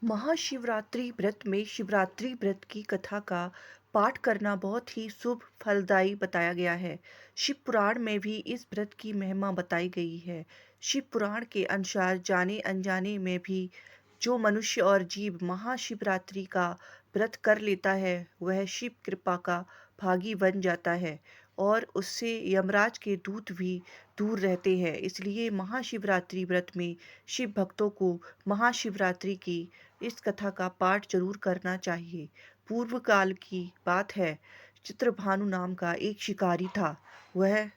महाशिवरात्रि व्रत में शिवरात्रि व्रत की कथा का पाठ करना बहुत ही शुभ फलदायी बताया गया है। शिव पुराण में भी इस व्रत की महिमा बताई गई है। शिव पुराण के अनुसार जाने अनजाने में भी जो मनुष्य और जीव महाशिवरात्रि का व्रत कर लेता है वह शिव कृपा का भागी बन जाता है और उससे यमराज के दूत भी दूर रहते हैं। इसलिए महाशिवरात्रि व्रत में शिव भक्तों को महाशिवरात्रि की इस कथा का पाठ जरूर करना चाहिए। पूर्व काल की बात है, चित्रभानु नाम का एक शिकारी था। वह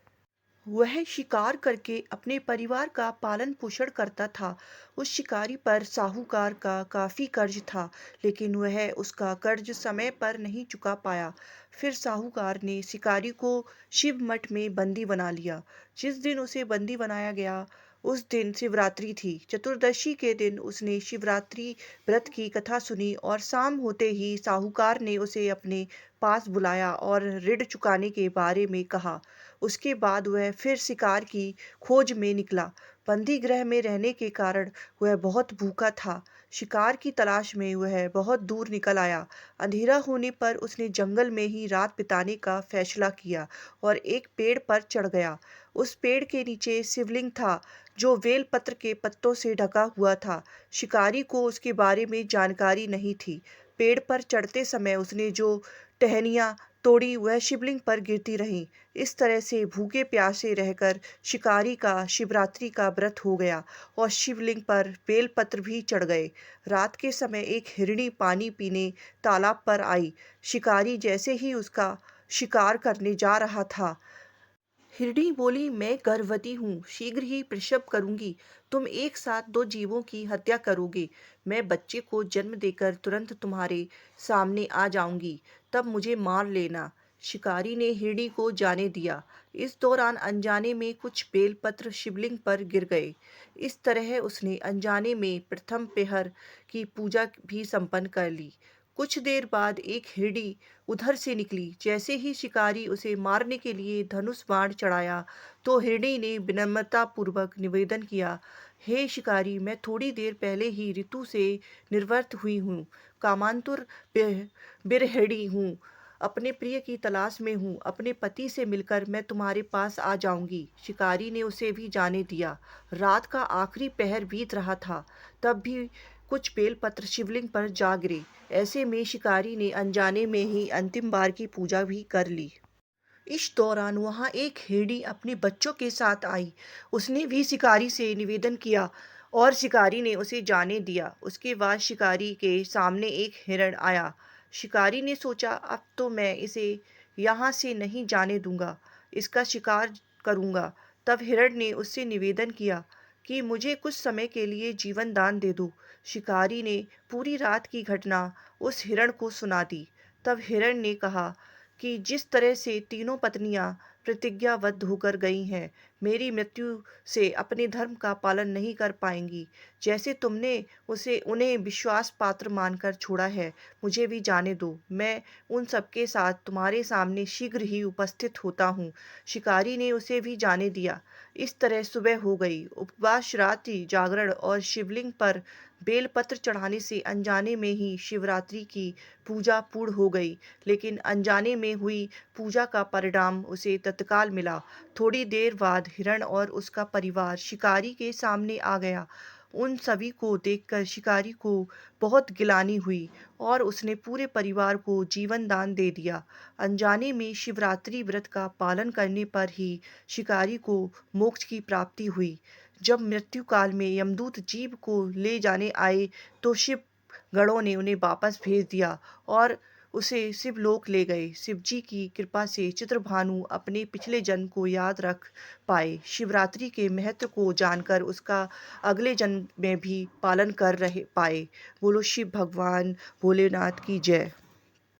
वह शिकार करके अपने परिवार का पालन पोषण करता था। उस शिकारी पर साहूकार का काफी कर्ज था, लेकिन वह उसका कर्ज समय पर नहीं चुका पाया। फिर साहूकार ने शिकारी को शिव मठ में बंदी बना लिया। जिस दिन उसे बंदी बनाया गया उस दिन शिवरात्रि थी। चतुर्दशी के दिन उसने शिवरात्रि व्रत की कथा सुनी और शाम होते ही साहूकार ने उसे अपने पास बुलाया और ऋण चुकाने के बारे में कहा। उसके बाद वह फिर शिकार की खोज में निकला। बंदी गृह में रहने के कारण वह बहुत भूखा था। शिकार की तलाश में वह बहुत दूर निकल आया। अंधेरा होने पर उसने जंगल में ही रात बिताने का फैसला किया और एक पेड़ पर चढ़ गया। उस पेड़ के नीचे शिवलिंग था जो बेल पत्र के पत्तों से ढका हुआ था। शिकारी को उसके बारे में जानकारी नहीं थी। पेड़ पर चढ़ते समय उसने जो टहनियाँ तोड़ी वह शिवलिंग पर गिरती रहीं। इस तरह से भूखे प्यासे रहकर शिकारी का शिवरात्रि का व्रत हो गया और शिवलिंग पर बेलपत्र भी चढ़ गए। रात के समय एक हिरणी पानी पीने तालाब पर आई। शिकारी जैसे ही उसका शिकार करने जा रहा था, हिरणी बोली, मैं गर्भवती हूँ, शीघ्र ही प्रसव करूंगी। तुम एक साथ दो जीवों की हत्या करोगे। मैं बच्चे को जन्म देकर तुरंत तुम्हारे सामने आ जाऊंगी, तब मुझे मार लेना। शिकारी ने हिरणी को जाने दिया। इस दौरान अनजाने में कुछ बेलपत्र शिवलिंग पर गिर गए। इस तरह उसने अनजाने में प्रथम पहर की पूजा भी संपन्न कर ली। कुछ देर बाद एक हिरणी उधर से निकली। जैसे ही शिकारी उसे मारने के लिए धनुष बाण चढ़ाया तो हिरणी ने विनम्रतापूर्वक निवेदन किया, हे शिकारी, मैं थोड़ी देर पहले ही ऋतु से निर्वृत हुई हूँ, कामांतुर बिरहिणी हूँ, अपने प्रिय की तलाश में हूँ। अपने पति से मिलकर मैं तुम्हारे पास आ जाऊंगी। शिकारी ने उसे भी जाने दिया। रात का आखिरी पहर बीत रहा था, तब भी कुछ बेलपत्र शिवलिंग पर जा गिरे। ऐसे में शिकारी ने अनजाने में ही अंतिम बार की पूजा भी कर ली। इस दौरान वहां एक हिरणी अपने बच्चों के साथ आई। उसने भी शिकारी से निवेदन किया और शिकारी ने उसे जाने दिया। उसके बाद शिकारी के सामने एक हिरण आया। शिकारी ने सोचा, अब तो मैं इसे यहाँ से नहीं जाने दूंगा, इसका शिकार करूंगा। तब हिरण ने उससे निवेदन किया कि मुझे कुछ समय के लिए जीवन दान दे दो। शिकारी ने पूरी रात की घटना उस हिरण को सुना दी। तब हिरण ने कहा कि जिस तरह से तीनों पत्नियां प्रतिज्ञाबद्ध होकर गई हैं, मेरी मृत्यु से अपने धर्म का पालन नहीं कर पाएंगी। जैसे तुमने उसे उन्हें विश्वास पात्र मानकर छोड़ा है, मुझे भी जाने दो। मैं उन सबके साथ तुम्हारे सामने शीघ्र ही उपस्थित होता हूँ। शिकारी ने उसे भी जाने दिया। इस तरह सुबह हो गई। उपवास, रात्रि जागरण और शिवलिंग पर बेलपत्र चढ़ाने से अनजाने में ही शिवरात्रि की पूजा पूर्ण हो गई। लेकिन अनजाने में हुई पूजा का परिणाम उसे तत्काल मिला। थोड़ी देर बाद हिरण और उसका परिवार शिकारी के सामने आ गया। उन सभी को देखकर शिकारी को बहुत गिलानी हुई और उसने पूरे परिवार को जीवन दान दे दिया। अनजाने में शिवरात्रि व्रत का पालन करने पर ही शिकारी को मोक्ष की प्राप्ति हुई। जब मृत्यु काल में यमदूत जीव को ले जाने आए तो शिव गणों ने उन्हें वापस भेज दिया और उसे शिवलोक ले गए। शिवजी की कृपा से चित्रभानु अपने पिछले जन्म को याद रख पाए, शिवरात्रि के महत्व को जानकर उसका अगले जन्म में भी पालन कर रहे पाए। बोलो शिव भगवान भोलेनाथ की जय।